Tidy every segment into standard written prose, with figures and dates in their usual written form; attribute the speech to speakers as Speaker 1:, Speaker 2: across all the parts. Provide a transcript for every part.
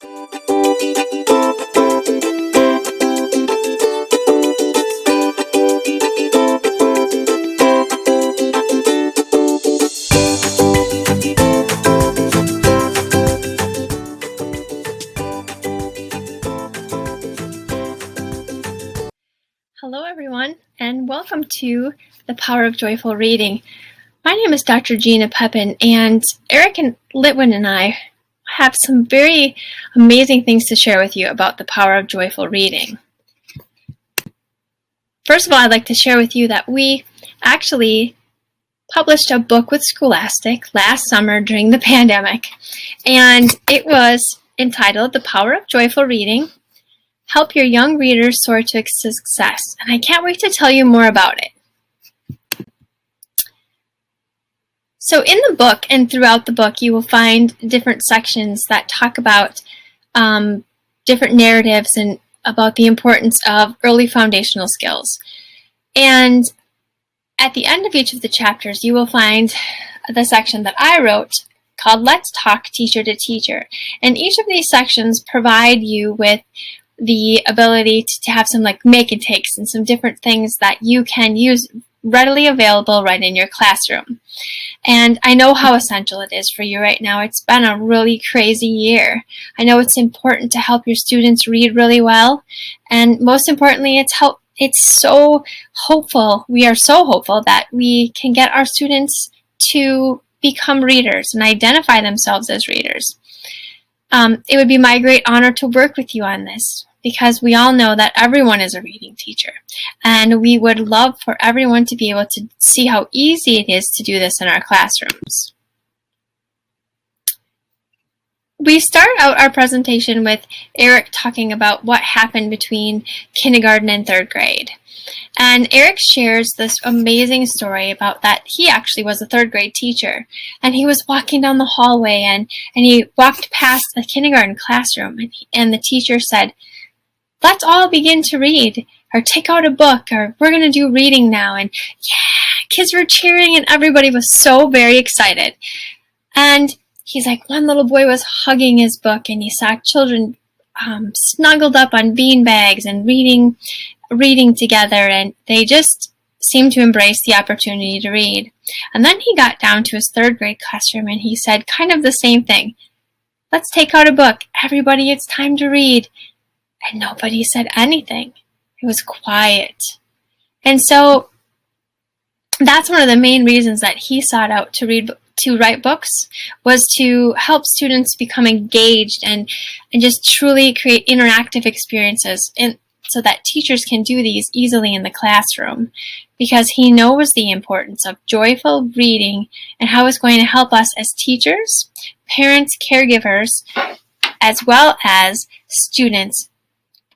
Speaker 1: Hello everyone, and welcome to The Power of Joyful Reading. My name is Dr. Gina Pepin, and Eric and Litwin and I have some very amazing things to share with you about the power of joyful reading. First of all, I'd like to share with you that we actually published a book with Scholastic last summer during the pandemic, and it was entitled The Power of Joyful Reading: Help Your Young Readers Soar to Success, and I can't wait to tell you more about it. So in the book and throughout the book, you will find different sections that talk about different narratives and about the importance of early foundational skills. And at the end of each of the chapters, you will find the section that I wrote called Let's Talk Teacher to Teacher. And each of these sections provide you with the ability to have some make and takes and some different things that you can use readily available right in your classroom. And I know how essential it is for you right now. It's been a really crazy year. I know it's important to help your students read really well, and most importantly, it's so hopeful. We are so hopeful that we can get our students to become readers and identify themselves as readers. It would be my great honor to work with you on this, because we all know that everyone is a reading teacher, and we would love for everyone to be able to see how easy it is to do this in our classrooms. We start out our presentation with Eric talking about what happened between kindergarten and third grade. And Eric shares this amazing story about that he actually was a third grade teacher, and he was walking down the hallway and he walked past the kindergarten classroom, and the teacher said, "Let's all begin to read," or "Take out a book," or "We're going to do reading now." And yeah, kids were cheering and everybody was so very excited. And he's like, one little boy was hugging his book, and he saw children snuggled up on bean bags and reading together, and they just seemed to embrace the opportunity to read. And then he got down to his third grade classroom and he said kind of the same thing. "Let's take out a book. Everybody, it's time to read." And nobody said anything. It was quiet. And so that's one of the main reasons that he sought out to write books, was to help students become engaged and just truly create interactive experiences, and so that teachers can do these easily in the classroom, because he knows the importance of joyful reading and how it's going to help us as teachers, parents, caregivers, as well as students,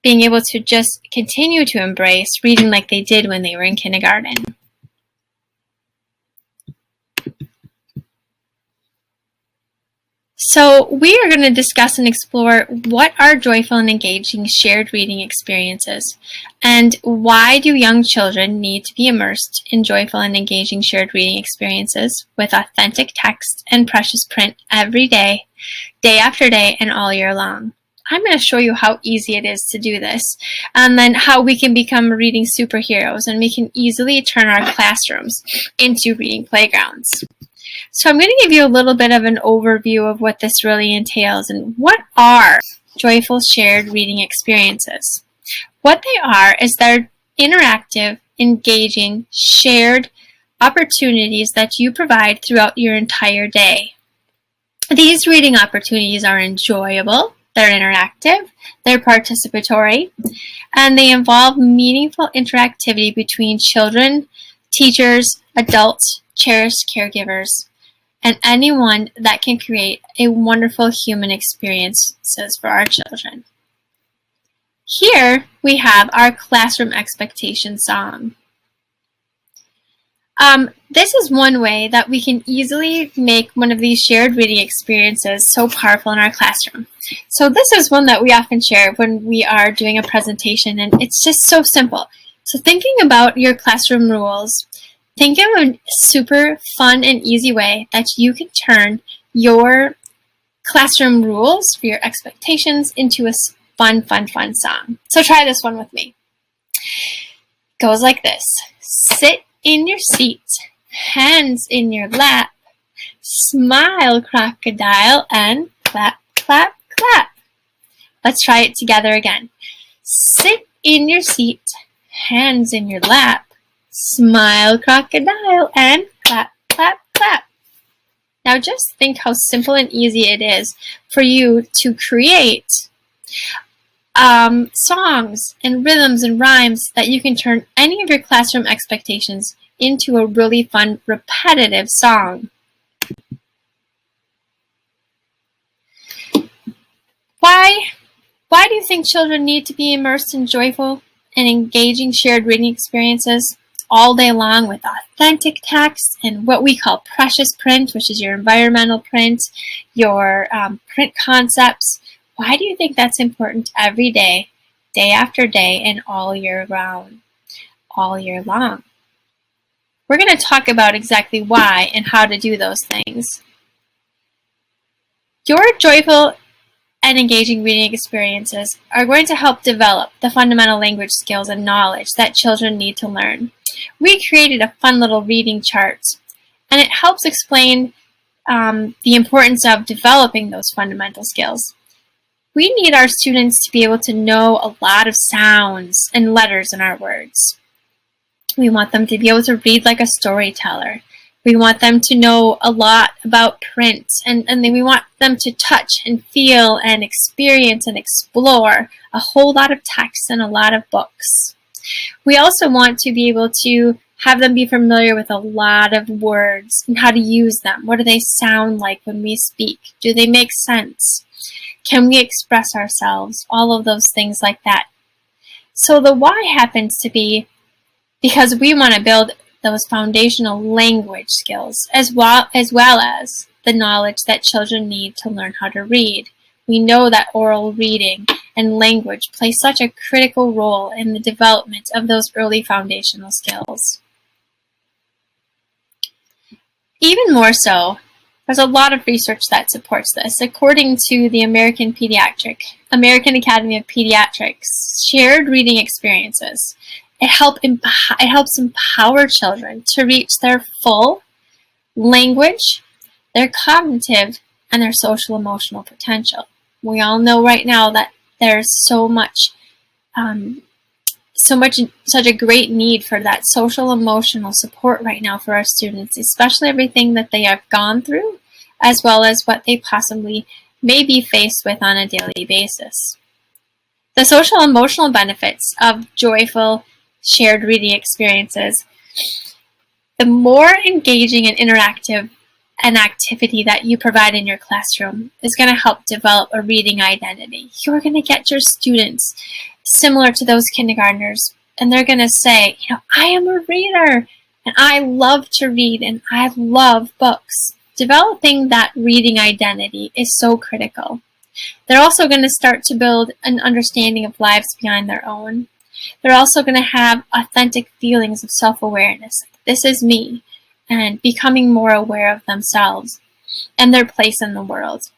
Speaker 1: being able to just continue to embrace reading like they did when they were in kindergarten. So we are going to discuss and explore what are joyful and engaging shared reading experiences, and why do young children need to be immersed in joyful and engaging shared reading experiences with authentic text and precious print every day, day after day, and all year long. I'm going to show you how easy it is to do this, and then how we can become reading superheroes, and we can easily turn our classrooms into reading playgrounds. So I'm going to give you a little bit of an overview of what this really entails and what are joyful shared reading experiences. What they are is they're interactive, engaging, shared opportunities that you provide throughout your entire day. These reading opportunities are enjoyable, they're interactive, they're participatory, and they involve meaningful interactivity between children, teachers, adults, cherished caregivers, and anyone that can create a wonderful human experiences for our children. Here we have our classroom expectation song. This is one way that we can easily make one of these shared reading experiences so powerful in our classroom. So this is one that we often share when we are doing a presentation, and it's just so simple. So thinking about your classroom rules, think of a super fun and easy way that you can turn your classroom rules for your expectations into a fun song. So try this one with me. Goes like this. Sit in your seat, hands in your lap, smile, crocodile, and clap, clap, clap. Let's try it together again. Sit in your seat, hands in your lap, smile, crocodile, and clap, clap, clap. Now just think how simple and easy it is for you to create songs and rhythms and rhymes that you can turn any of your classroom expectations into a really fun, repetitive song. Why do you think children need to be immersed in joyful and engaging shared reading experiences all day long with authentic text and what we call precious print, which is your environmental print, your print concepts? Why do you think that's important every day, day after day, and all year round, all year long? We're going to talk about exactly why and how to do those things. Your joyful and engaging reading experiences are going to help develop the fundamental language skills and knowledge that children need to learn. We created a fun little reading chart, and it helps explain the importance of developing those fundamental skills. We need our students to be able to know a lot of sounds and letters in our words. We want them to be able to read like a storyteller. We want them to know a lot about print, and then we want them to touch and feel and experience and explore a whole lot of text and a lot of books. We also want to be able to have them be familiar with a lot of words and how to use them. What do they sound like when we speak? Do they make sense? Can we express ourselves? All of those things like that. So the why happens to be because we want to build those foundational language skills as well as the knowledge that children need to learn how to read. We know that oral reading and language play such a critical role in the development of those early foundational skills. Even more so, there's a lot of research that supports this. According to the American Academy of Pediatrics shared reading experiences, it helps empower children to reach their full language, their cognitive, and their social emotional potential. We all know right now that there's such a great need for that social emotional support right now for our students, especially everything that they have gone through, as well as what they possibly may be faced with on a daily basis. The social emotional benefits of joyful shared reading experiences, the more engaging and interactive an activity that you provide in your classroom is going to help develop a reading identity. You're going to get your students similar to those kindergartners, and they're going to say, I am a reader, and I love to read, and I love books. Developing that reading identity is so critical. They're also going to start to build an understanding of lives beyond their own. They're also going to have authentic feelings of self-awareness. This is me, and becoming more aware of themselves and their place in the world.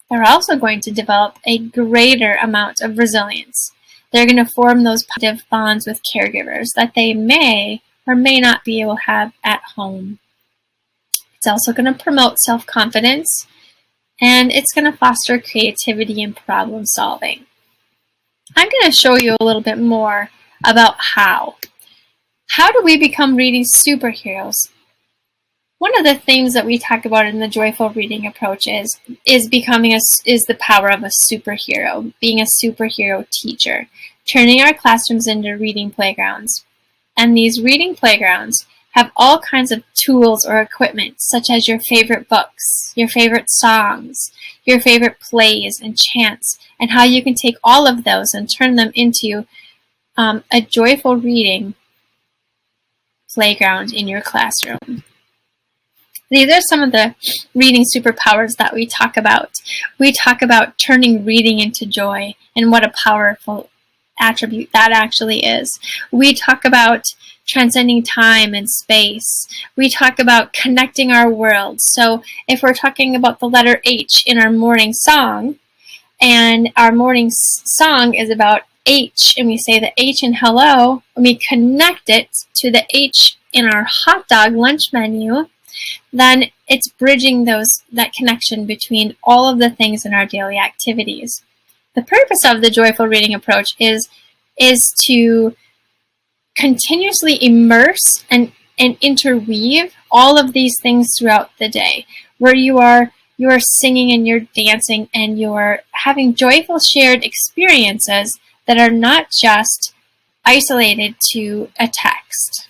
Speaker 1: They're also going to develop a greater amount of resilience. They're going to form those positive bonds with caregivers that they may or may not be able to have at home. It's also going to promote self-confidence, and it's going to foster creativity and problem solving. I'm going to show you a little bit more about how. How do we become reading superheroes? One of the things that we talk about in the joyful reading approach is the power of a superhero, being a superhero teacher, turning our classrooms into reading playgrounds. And these reading playgrounds have all kinds of tools or equipment, such as your favorite books, your favorite songs, your favorite plays and chants, and how you can take all of those and turn them into a joyful reading playground in your classroom. These are some of the reading superpowers that we talk about. We talk about turning reading into joy and what a powerful attribute that actually is. We talk about transcending time and space. We talk about connecting our worlds. So if we're talking about the letter H in our morning song, and our morning song is about H, and we say the H in hello, and we connect it to the H in our hot dog lunch menu, then it's bridging that connection between all of the things in our daily activities. The purpose of the joyful reading approach is to continuously immerse and interweave all of these things throughout the day, where you are singing and you're dancing and you're having joyful shared experiences that are not just isolated to a text.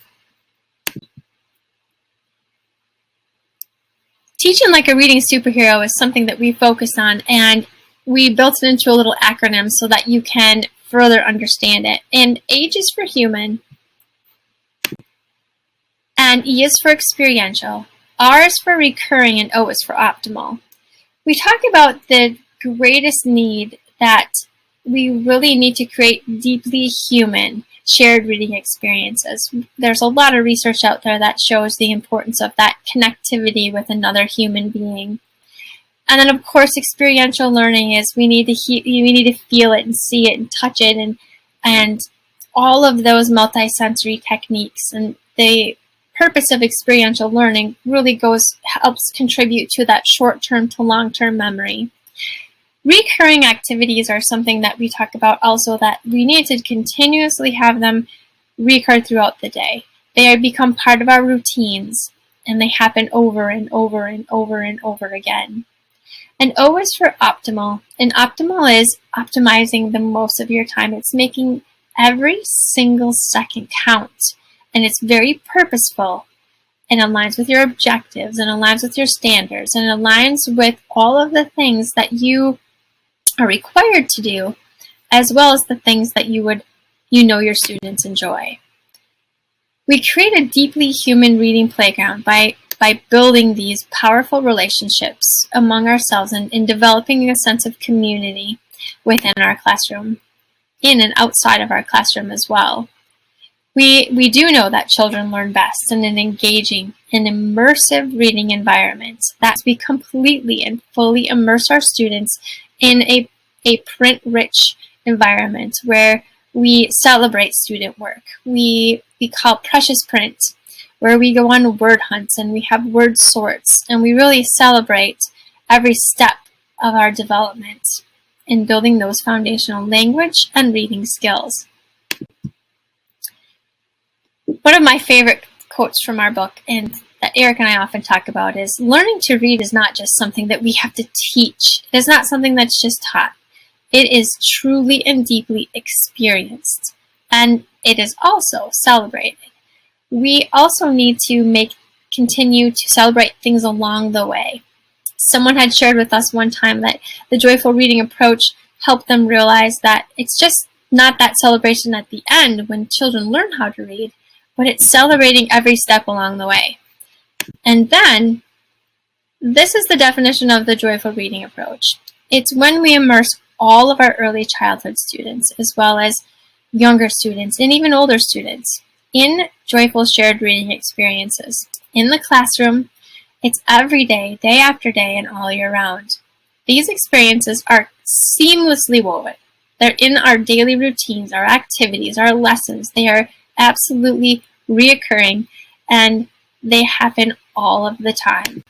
Speaker 1: Teaching like a reading superhero is something that we focus on, and we built it into a little acronym so that you can further understand it. And H is for human, and E is for experiential, R is for recurring, and O is for optimal. We talk about the greatest need that we really need to create deeply human shared reading experiences. There's a lot of research out there that shows the importance of that connectivity with another human being. And then, of course, experiential learning is we need to feel it and see it and touch it and all of those multisensory techniques. And the purpose of experiential learning really helps contribute to that short-term to long-term memory. Recurring activities are something that we talk about also, that we need to continuously have them recur throughout the day. They become part of our routines, and they happen over and over and over and over again. And O is for optimal, and optimal is optimizing the most of your time. It's making every single second count, and it's very purposeful, and aligns with your objectives, and aligns with your standards, and aligns with all of the things that you are required to do, as well as the things that your students enjoy. We create a deeply human reading playground by building these powerful relationships among ourselves and in developing a sense of community within our classroom, in and outside of our classroom as well. We do know that children learn best in an engaging and immersive reading environment. That's we completely and fully immerse our students in a print-rich environment where we celebrate student work. We call precious print, where we go on word hunts and we have word sorts, and we really celebrate every step of our development in building those foundational language and reading skills. One of my favorite quotes from our book, and that Eric and I often talk about, is learning to read is not just something that we have to teach. It is not something that's just taught. It is truly and deeply experienced, and it is also celebrated. We also need to continue to celebrate things along the way. Someone had shared with us one time that the joyful reading approach helped them realize that it's just not that celebration at the end when children learn how to read, but it's celebrating every step along the way. And then, this is the definition of the joyful reading approach. It's when we immerse all of our early childhood students, as well as younger students and even older students, in joyful shared reading experiences. In the classroom, it's every day, day after day, and all year round. These experiences are seamlessly woven. They're in our daily routines, our activities, our lessons. They are absolutely reoccurring, and they happen all of the time.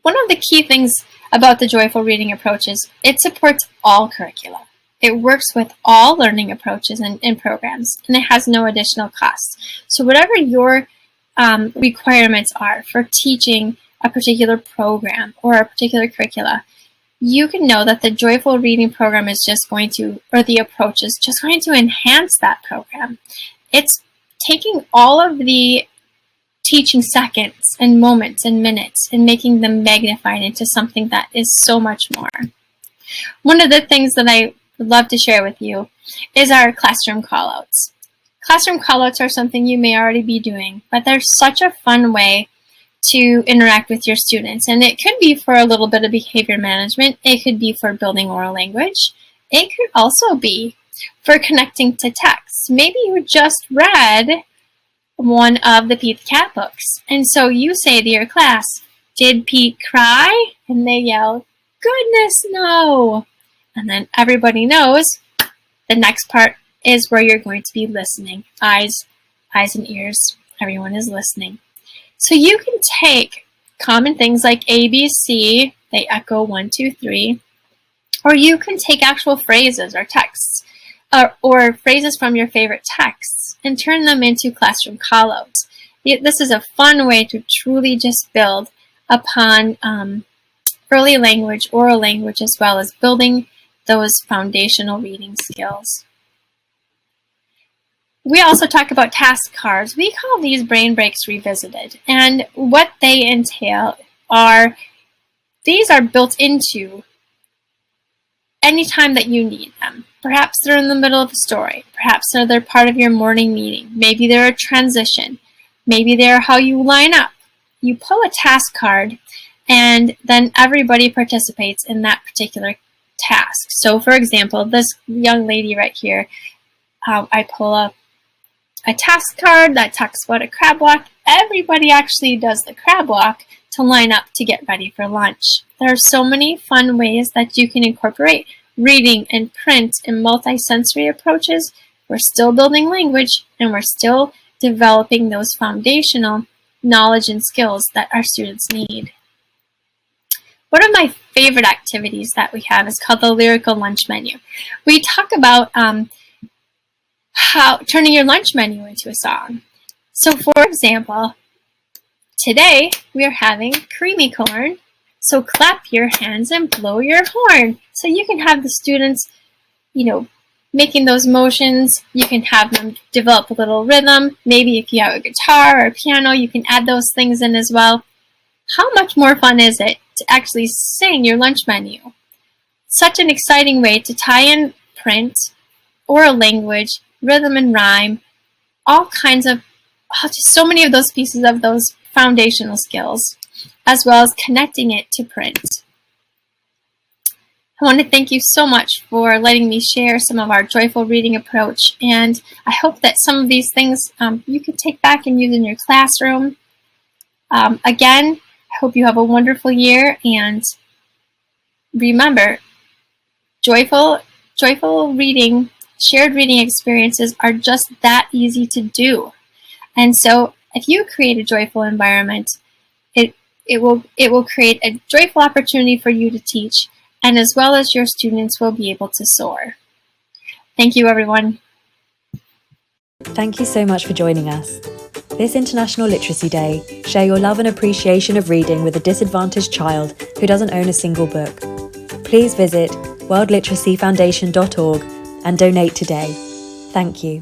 Speaker 1: One of the key things about the joyful reading approach is it supports all curricula. It works with all learning approaches and programs, and it has no additional cost. So whatever your requirements are for teaching a particular program or a particular curricula, you can know that the joyful reading program is just going to, or the approach is just going to enhance that program. It's taking all of the teaching seconds and moments and minutes and making them magnified into something that is so much more. One of the things that I would love to share with you is our classroom callouts. Classroom callouts are something you may already be doing, but they're such a fun way to interact with your students. And it could be for a little bit of behavior management. It could be for building oral language. It could also be for connecting to text. Maybe you just read one of the Pete the Cat books, and so you say to your class, "Did Pete cry?" And they yell, "Goodness, no!" And then everybody knows the next part is where you're going to be listening. Eyes and ears. Everyone is listening. So you can take common things like A, B, C, they echo 1, 2, 3, or you can take actual phrases or texts, or phrases from your favorite texts, and turn them into classroom callouts. This is a fun way to truly just build upon early language, oral language, as well as building those foundational reading skills. We also talk about task cards. We call these brain breaks revisited. And what they entail are, these are built into any time that you need them. Perhaps they're in the middle of a story. Perhaps they're part of your morning meeting. Maybe they're a transition. Maybe they're how you line up. You pull a task card, and then everybody participates in that particular task. So for example, this young lady right here, I pull up a task card that talks about a crab walk. Everybody actually does the crab walk to line up to get ready for lunch. There are so many fun ways that you can incorporate reading and print and multi-sensory approaches. We're still building language, and we're still developing those foundational knowledge and skills that our students need. One of my favorite activities that we have is called the Lyrical lunch menu. We talk about how turning your lunch menu into a song. So for example, today we are having creamy corn, so clap your hands and blow your horn. So you can have the students, making those motions. You can have them develop a little rhythm. Maybe if you have a guitar or a piano, you can add those things in as well. How much more fun is it to actually sing your lunch menu? Such an exciting way to tie in print, oral language, rhythm and rhyme, all kinds of, just so many of those pieces of those foundational skills, as well as connecting it to print. I want to thank you so much for letting me share some of our joyful reading approach, and I hope that some of these things you can take back and use in your classroom. Again, I hope you have a wonderful year, and remember, joyful reading, shared reading experiences are just that easy to do. And so if you create a joyful environment, it will create a joyful opportunity for you to teach, and as well as your students will be able to soar. Thank you, everyone.
Speaker 2: Thank you so much for joining us. This International Literacy Day, share your love and appreciation of reading with a disadvantaged child who doesn't own a single book. Please visit worldliteracyfoundation.org and donate today. Thank you.